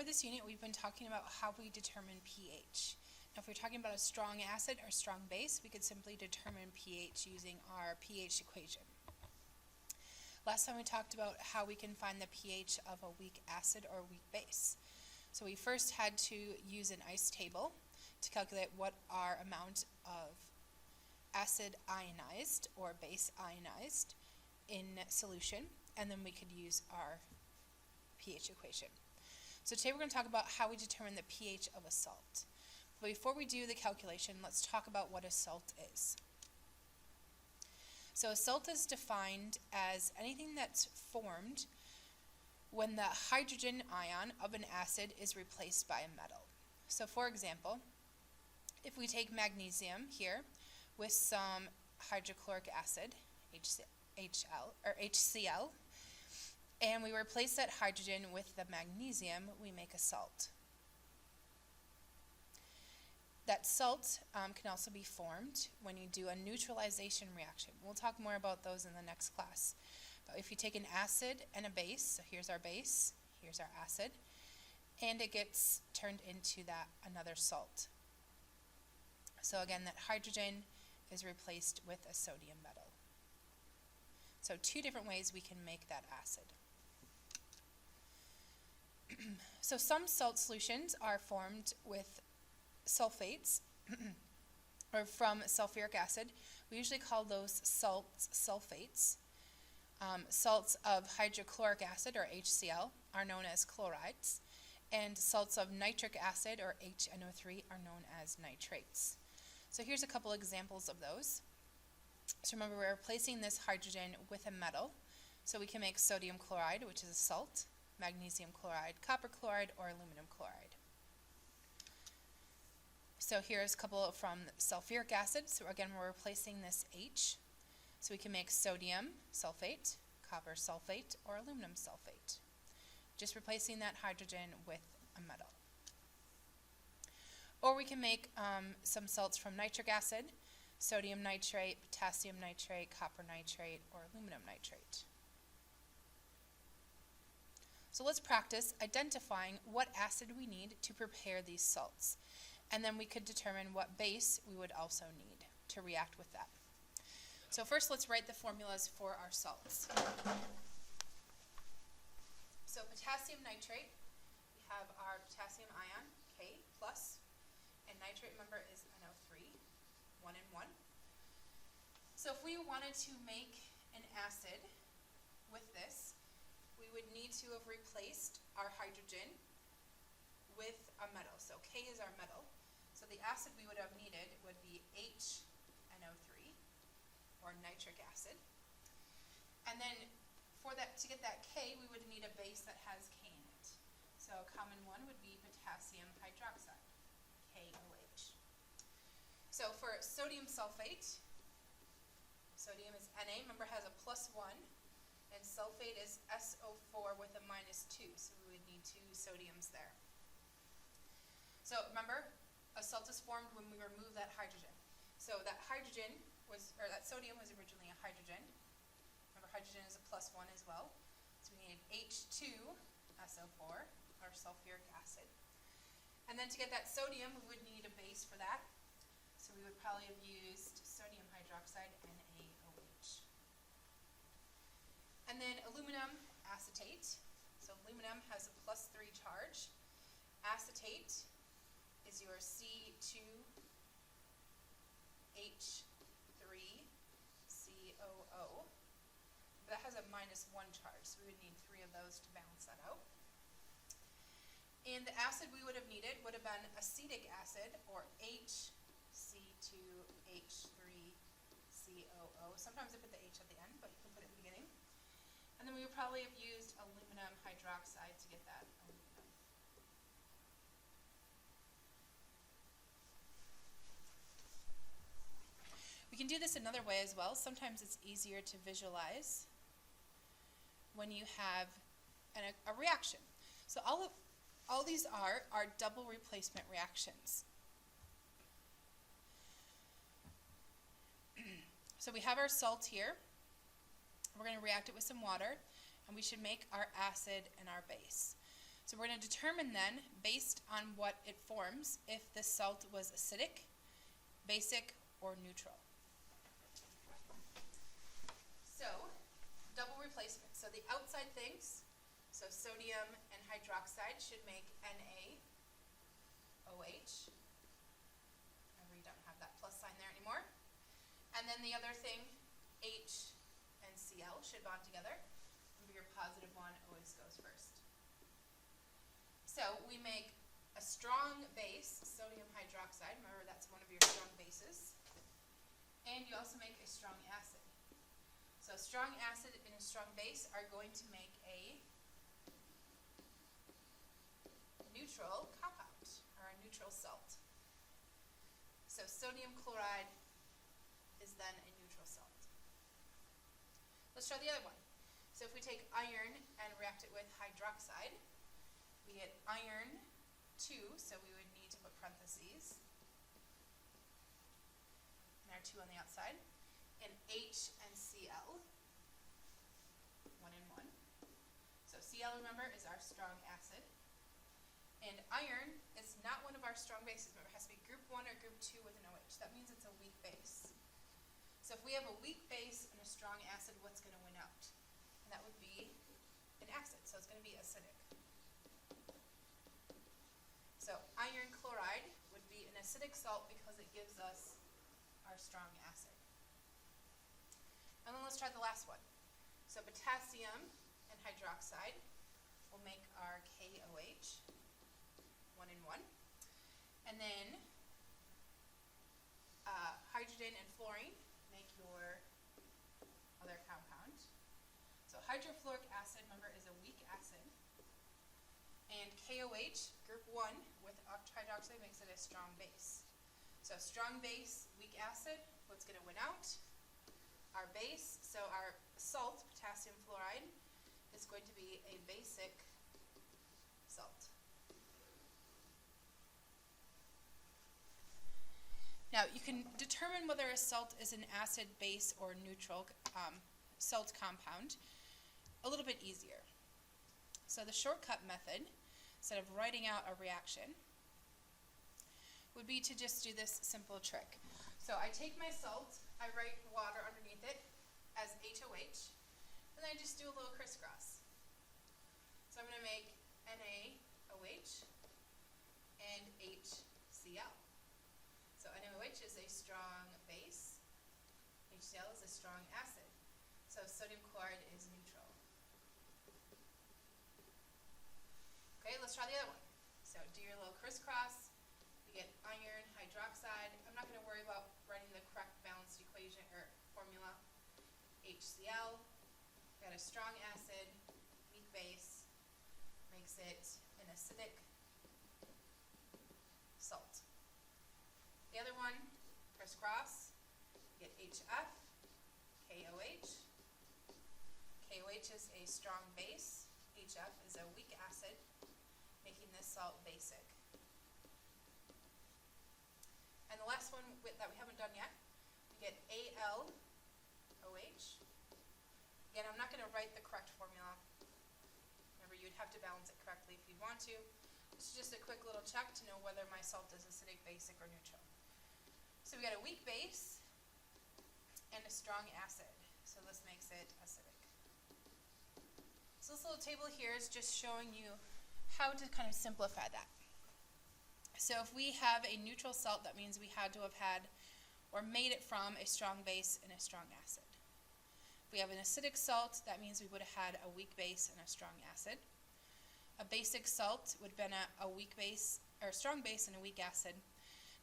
for this unit, we've been talking about how we determine pH. Now, if we're talking about a strong acid or strong base, we could simply determine pH using our pH equation. Last time we talked about how we can find the pH of a weak acid or weak base. So we first had to use an ICE table to calculate what our amount of acid ionized or base ionized in solution, and then we could use our pH equation. So today we're going to talk about how we determine the pH of a salt. But before we do the calculation, let's talk about what a salt is. So a salt is defined as anything that's formed when the hydrogen ion of an acid is replaced by a metal. So for example, if we take magnesium here with some hydrochloric acid, HCl, and we replace that hydrogen with the magnesium, we make a salt. That salt can also be formed when you do a neutralization reaction. We'll talk more about those in the next class. But if you take an acid and a base, so here's our base, here's our acid, and it gets turned into that another salt. So again, that hydrogen is replaced with a sodium metal. So two different ways we can make that acid. So some salt solutions are formed with sulfates or from sulfuric acid. We usually call those salts sulfates. Salts of hydrochloric acid or HCl are known as chlorides, and salts of nitric acid or HNO3 are known as nitrates. So here's a couple examples of those. So remember, we're replacing this hydrogen with a metal, so we can make sodium chloride, which is a salt, magnesium chloride, copper chloride, or aluminum chloride. So here's a couple from sulfuric acid. So again, we're replacing this H, so we can make sodium sulfate, copper sulfate, or aluminum sulfate. Just replacing that hydrogen with a metal. Or we can make some salts from nitric acid, sodium nitrate, potassium nitrate, copper nitrate, or aluminum nitrate. So let's practice identifying what acid we need to prepare these salts. And then we could determine what base we would also need to react with that. So first, let's write the formulas for our salts. So potassium nitrate, we have our potassium ion, K+, and nitrate, remember, is NO3, 1 and 1. So if we wanted to make an acid with this, we would need to have replaced our hydrogen with a metal. So K is our metal. So the acid we would have needed would be HNO3, or nitric acid. And then for that, to get that K, we would need a base that has K in it. So a common one would be potassium hydroxide, KOH. So for sodium sulfate, sodium is Na, remember, has a +1, and sulfate is SO4 with a -2, so we would need 2 sodiums there. So remember, a salt is formed when we remove that hydrogen. So that hydrogen was, or that sodium was originally a hydrogen. Remember, hydrogen is a +1 as well. So we needed H2SO4, or sulfuric acid. And then to get that sodium, we would need a base for that. So we would probably have used sodium hydroxide, NaOH. And then aluminum acetate. So aluminum has a +3 charge. Acetate is your C2H3COO. That has a -1 charge, so we would need 3 of those to balance that out. And the acid we would have needed would have been acetic acid, or HC2H3COO. Sometimes I put the H at the end, but you can put it at the beginning. And then we would probably have used aluminum hydroxide to get that aluminum. We can do this another way as well. Sometimes it's easier to visualize when you have a reaction. So all these are double replacement reactions. So we have our salt here. We're going to react it with some water, and we should make our acid and our base. So we're going to determine then, based on what it forms, if the salt was acidic, basic, or neutral. So, double replacement. So the outside things, so sodium and hydroxide should make NaOH. Remember, you don't have that plus sign there anymore. And then the other thing, H and Cl should bond together. Remember, your positive one always goes first. So we make a strong base, sodium hydroxide. Remember, that's one of your strong bases. And you also make a strong acid. So a strong acid and a strong base are going to make a neutral compound, or a neutral salt. So sodium chloride is then a neutral salt. Let's try the other one. So if we take iron and react it with hydroxide, we get iron 2, so we would need to put parentheses, and our 2 on the outside, and H and Cl, 1 and 1. So Cl, remember, is our strong acid. And iron is not one of our strong bases. Remember, it has to be group 1 or group 2 with an OH. That means it's a weak base. So if we have a weak base and a strong acid, what's going to win out? And that would be an acid, so it's going to be acidic. So iron chloride would be an acidic salt because it gives us our strong acid. And then let's try the last one. So potassium and hydroxide will make our KOH, 1 and 1. And then hydrogen and fluorine make your other compound. So hydrofluoric acid, remember, is a weak acid. And KOH, group 1 with hydroxide, makes it a strong base. So strong base, weak acid, what's going to win out? Our base, so our salt, potassium fluoride, is going to be a basic salt. Now, you can determine whether a salt is an acid, base, or neutral salt compound a little bit easier. So the shortcut method, instead of writing out a reaction, would be to just do this simple trick. So I take my salt, I write water underneath it as HOH, and then I just do a little crisscross. So I'm going to make NaOH and HCl. So NaOH is a strong base, HCl is a strong acid. So sodium chloride is neutral. Okay, let's try the other one. So do your little crisscross. You get iron hydroxide. I'm not going to worry about writing the correct balanced equation or formula. HCl. Got a strong acid, weak base, makes it an acidic salt. The other one, crisscross. You get HF, KOH. KOH is a strong base. HF is a weak acid, making this salt basic. And the last one that we haven't done yet, we get AlOH. Again, I'm not going to write the correct formula. Remember, you'd have to balance it correctly if you'd want to. This is just a quick little check to know whether my salt is acidic, basic, or neutral. So we got a weak base and a strong acid. So this makes it acidic. So this little table here is just showing you how to kind of simplify that. So if we have a neutral salt, that means we had to have had or made it from a strong base and a strong acid. If we have an acidic salt, that means we would have had a weak base and a strong acid. A basic salt would have been a weak base, or a strong base and a weak acid.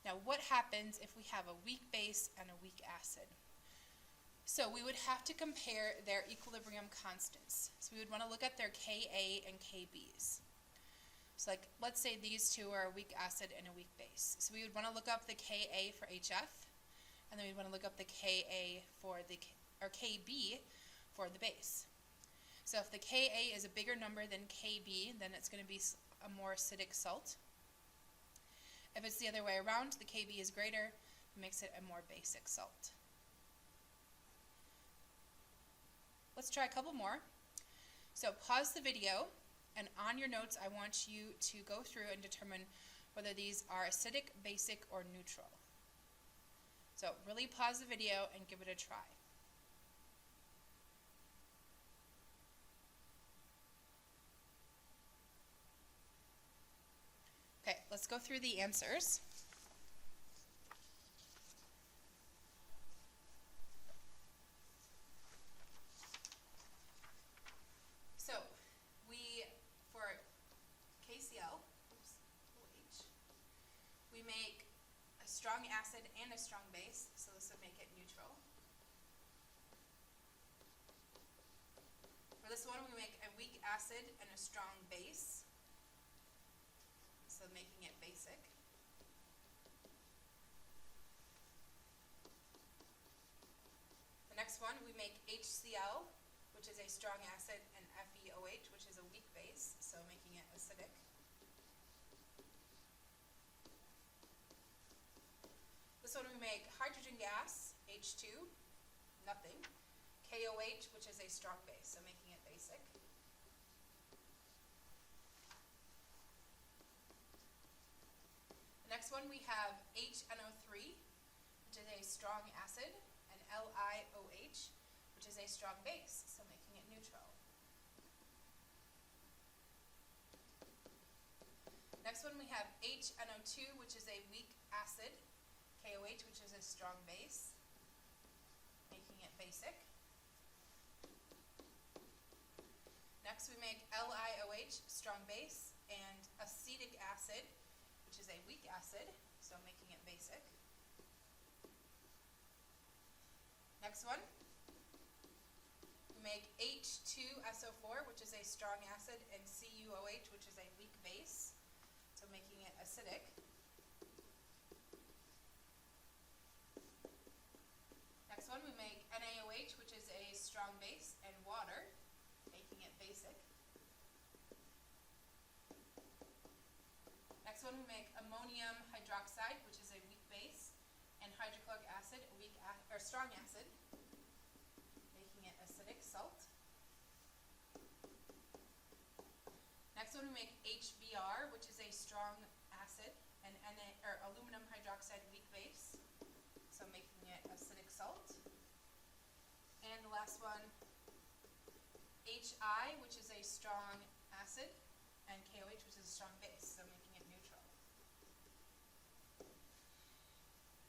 Now what happens if we have a weak base and a weak acid? So we would have to compare their equilibrium constants. So we would want to look at their Ka and Kb's. So like, let's say these two are a weak acid and a weak base. So we would want to look up the Ka for HF, and then we'd want to look up the Ka for the, or Kb for the base. So if the Ka is a bigger number than Kb, then it's going to be a more acidic salt. If it's the other way around, the Kb is greater, it makes it a more basic salt. Let's try a couple more. So pause the video and on your notes, I want you to go through and determine whether these are acidic, basic, or neutral. So really pause the video and give it a try. Okay, let's go through the answers. So, for KCl, OH, we make a strong acid and a strong base, so this would make it neutral. For this one, we make a weak acid and a strong base, so making it basic. The next one, we make HCl, which is a strong acid, and FeOH, which is a weak base, so making it acidic. This one we make hydrogen gas, H2, nothing. KOH, which is a strong base, so making it basic. The next one we have HNO3, which is a strong acid, and LiOH, which is a strong base, so making it neutral. Next one we have HNO2, which is a weak acid, KOH, which is a strong base, making it basic. Next we make LiOH, strong base, and acetic acid, which is a weak acid, so making it basic. Next one, we make H2SO4, which is a strong acid, and CuOH, which is a weak base, so making it acidic. Next one, we make NaOH, which is a strong base, and water, making it basic. Next one, we make ammonium hydroxide, which is a weak base, and hydrochloric acid, a strong acid, making it acidic salt. Next one, we make HBr, which is a strong acid, and aluminum hydroxide, weak base, so making it acidic salt. And the last one, Hi, which is a strong acid, and KOH, which is a strong base, so making it neutral.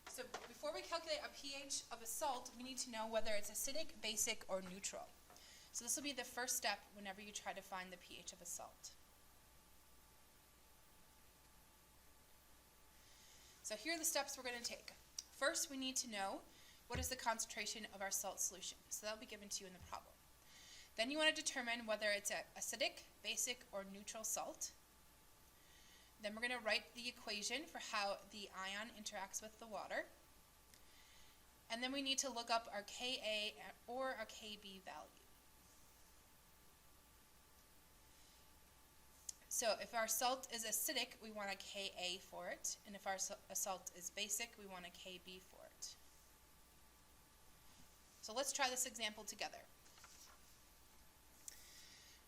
So before we calculate a pH of a salt, we need to know whether it's acidic, basic, or neutral. So this will be the first step whenever you try to find the pH of a salt. So here are the steps we're going to take. First, we need to know what is the concentration of our salt solution. So that will be given to you in the problem. Then you want to determine whether it's an acidic, basic, or neutral salt. Then we're going to write the equation for how the ion interacts with the water. And then we need to look up our Ka or our Kb value. So if our salt is acidic, we want a Ka for it. And if our salt is basic, we want a Kb for it. So let's try this example together.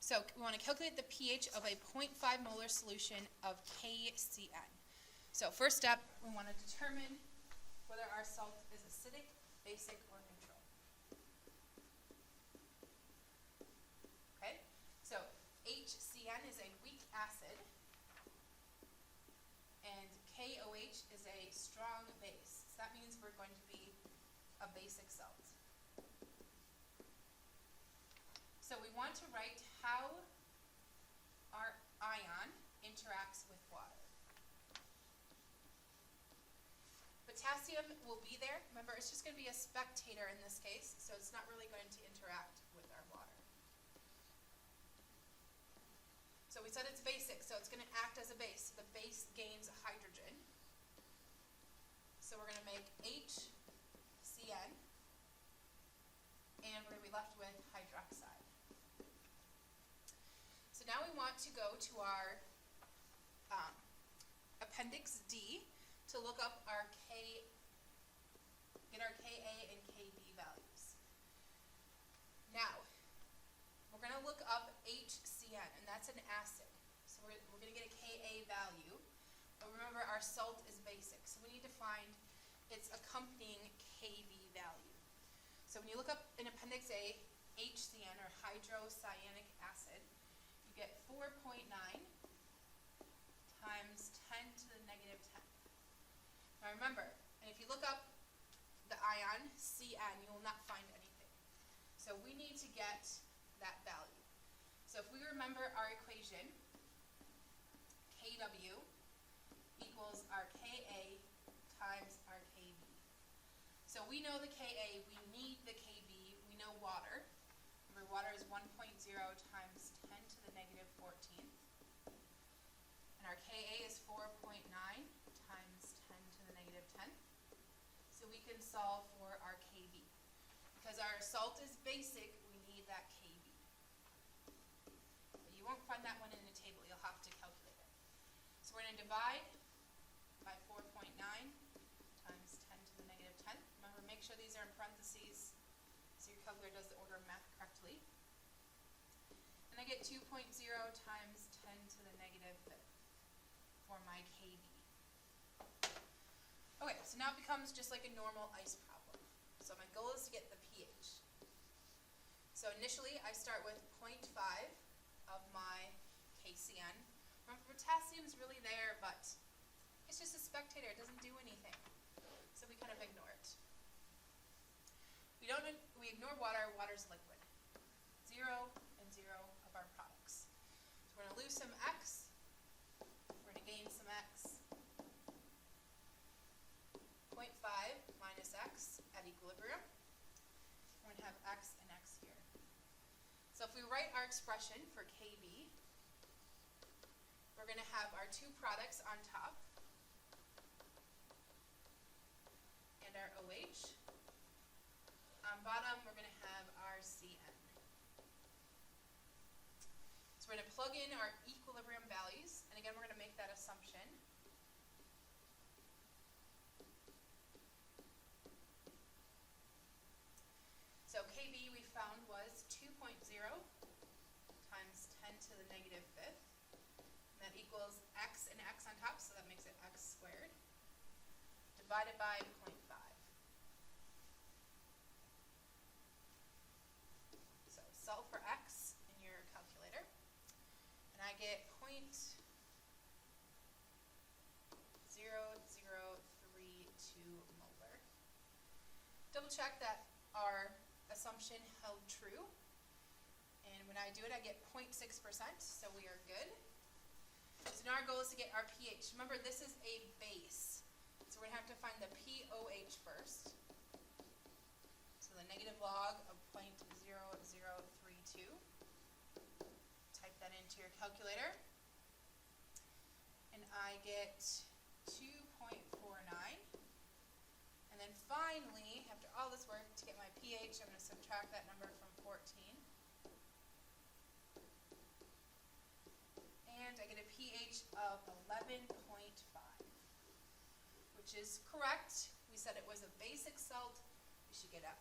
So we want to calculate the pH of a 0.5 molar solution of KCN. So first step, we want to determine whether our salt is acidic, basic, or neutral. Okay, so HCN is a weak acid, and KOH is a strong base. So that means we're going to be a basic salt. So we want to write how our ion interacts with water. Potassium will be there. Remember, it's just going to be a spectator in this case, so it's not really going to interact with our water. So we said it's basic, so it's going to act as a base. The base gains hydrogen. So we're going to make HCN, and we're going to be left with hydroxide. So now we want to go to our Appendix D to look up our get our Ka and Kb values. Now, we're going to look up HCN, and that's an acid. So we're going to get a Ka value. But remember, our salt is basic, so we need to find its accompanying Kb value. So when you look up in Appendix A, HCN, or hydrocyanic acid, you get 4.9 times 10 to the negative 10. Now remember, and if you look up the ion, Cn, you will not find anything. So we need to get that value. So if we remember our equation, Kw equals our Ka times our Kb. So we know the Ka, we need the Kb, we know water. Remember, water is 1.0 times 10 to the negative 14th. And our Ka is 4.9 times 10 to the negative 10. So we can solve for our Kb. Because our salt is basic, we need that Kb. But you won't find that one in the table, you'll have to calculate it. So we're going to divide by 4.9 times 10 to the negative 10. Remember, make sure these are in parentheses so your calculator does the order of math correctly. And I get 2.0 times 10 to the negative 5th for my Kb. Okay, so now it becomes just like a normal ice problem. So my goal is to get the pH. So initially I start with 0.5 of my KCN. Remember, potassium is really there, but it's just a spectator, it doesn't do anything. So we kind of ignore it. We ignore water, water's liquid. 0 and 0 of our products. So we're going to lose some X, we're going to gain some X. 0.5 minus X at equilibrium. We're going to have X and X here. So if we write our expression for Kb, we're going to have our two products on top and our OH. On bottom, we're going to have our Cn. So we're going to plug in our equilibrium values, and again, we're going to make that assumption. So Kb we found was 2.0 times 10 to the negative 5th. And that equals X and X on top, so that makes it X squared, divided by 0.5. So solve for X in your calculator, and I get 0.0032 molar. Double check that our assumption held true, and when I do it I get 0.6%, so we are good. So now our goal is to get our pH. Remember, this is a base, so we're going to have to find the pOH first. So the negative log of 0.0032. Type that into your calculator, and I get 2.49. And then finally, after all this work, to get my pH, I'm going to subtract that number from 14. And I get a pH of 11.5, which is correct. We said it was a basic salt. We should get a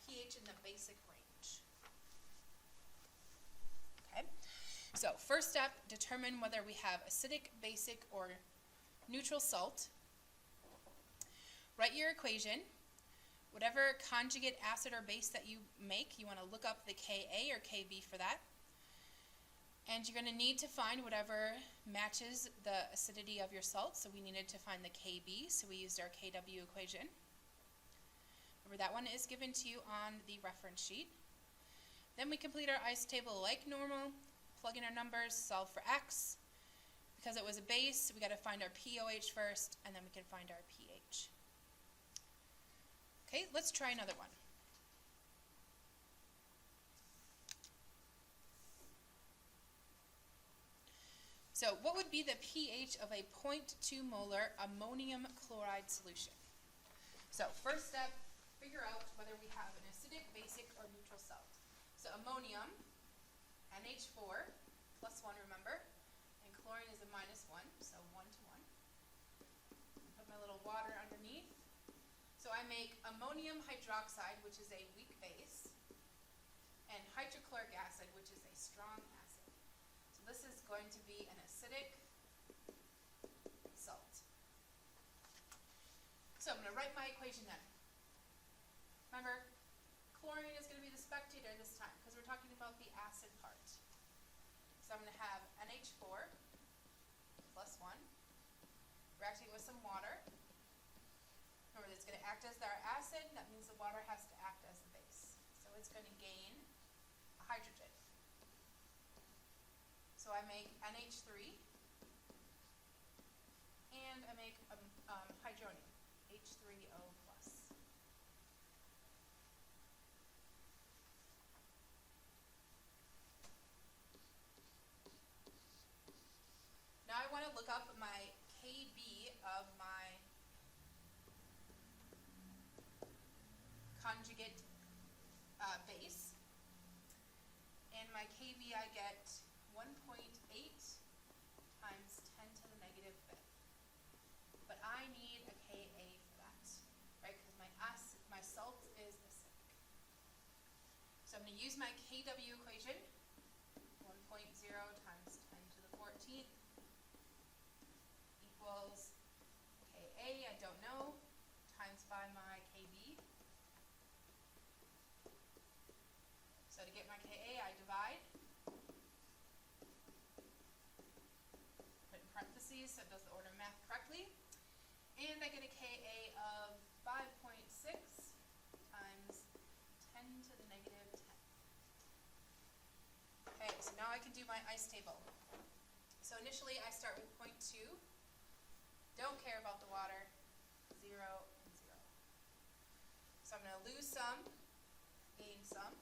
pH in the basic range. Okay, so first step, determine whether we have acidic, basic, or neutral salt. Write your equation. Whatever conjugate acid or base that you make, you want to look up the Ka or Kb for that. And you're going to need to find whatever matches the acidity of your salt. So we needed to find the Kb, so we used our Kw equation. Remember, that one is given to you on the reference sheet. Then we complete our ice table like normal, plug in our numbers, solve for X. Because it was a base, we got to find our pOH first, and then we can find our pH. Okay, let's try another one. So what would be the pH of a 0.2 molar ammonium chloride solution? So first step, figure out whether we have an acidic, basic, or neutral salt. So ammonium, NH4, plus 1, remember, and chlorine is a minus 1, so 1 to 1. Put my little water underneath. So I make ammonium hydroxide, which is a weak base, and hydrochloric acid, which is a strong acid. this is going to be an acidic salt. So I'm going to write my equation then. Remember, chlorine is going to be the spectator this time because we're talking about the acid part. So I'm going to have NH4 plus 1 reacting with some water. Remember, it's going to act as our acid, and that means the water has to act as the base. So it's going to gain a hydrogen. So I make NH3, and I make hydronium, H3O+. Now I want to look up my Kb of my conjugate base. And my Kb I get 1.8 times 10 to the negative fifth. But I need a Ka for that, right? Because my salt is acidic. So I'm going to use my Kw equation, 1.0 times 10 to the 14th equals Ka, I don't know, times by my Kb. So to get my Ka, I divide. Put in parentheses so it does the order of math correctly. And I get a Ka of 5.6 times 10 to the negative 10. Okay, so now I can do my ice table. So initially I start with 0.2. Don't care about the water. 0 and 0. So I'm going to lose some, gain some.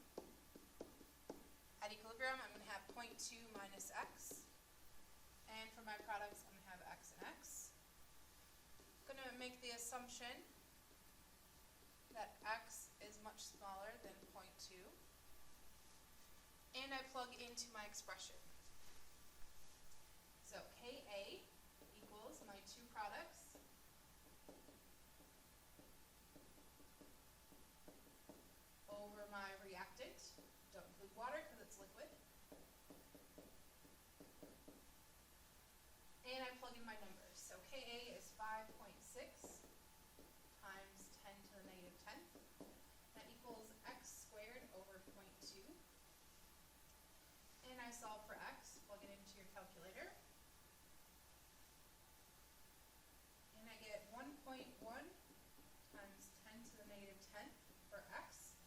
At equilibrium, I'm going to have 0.2 minus x. And for my products, I'm going to have x and x. I'm going to make the assumption that x is much smaller than 0.2. And I plug into my expression. So Ka equals my two products over my reactant. Don't include water because it's liquid. And I plug in my numbers. So Ka is 5.6 times 10 to the negative 10th. That equals x squared over 0.2. And I solve for x. Plug it into your calculator. And I get 1.1 times 10 to the negative 10th for x.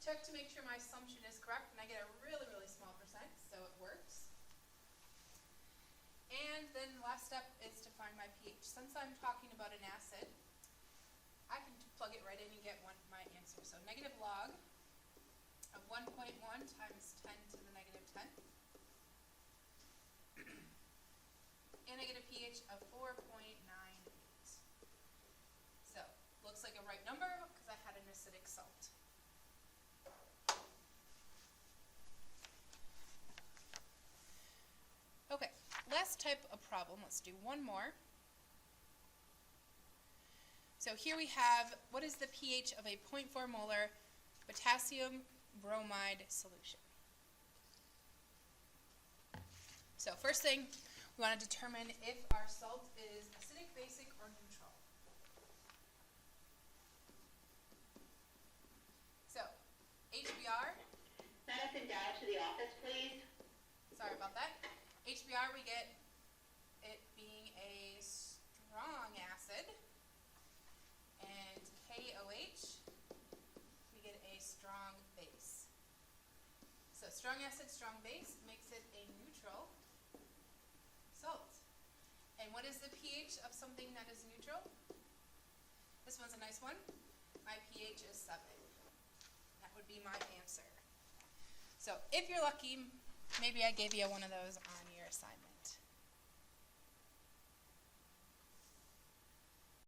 Check to make sure my assumption is correct, and I get a really, really small percent, so it works. And then the last step is to find my pH. Since I'm talking about an acid, I can plug it right in and get my answer. So negative log of 1.1 times 10 to the negative 10th. And I get a pH of 4.98. So, looks like a right number because I had an acidic salt. Okay, last type of problem. Let's do one more. So here we have, what is the pH of a 0.4 molar potassium bromide solution? So first thing, we want to determine if our salt is acidic, basic, or neutral. So, HBr. Madison, down to the office, please. Sorry about that. HBr, we get it being a strong acid. And KOH, we get a strong base. So strong acid, strong base makes it a neutral salt. And what is the pH of something that is neutral? This one's a nice one. My pH is 7. That would be my answer. So if you're lucky, maybe I gave you one of those on your assignment.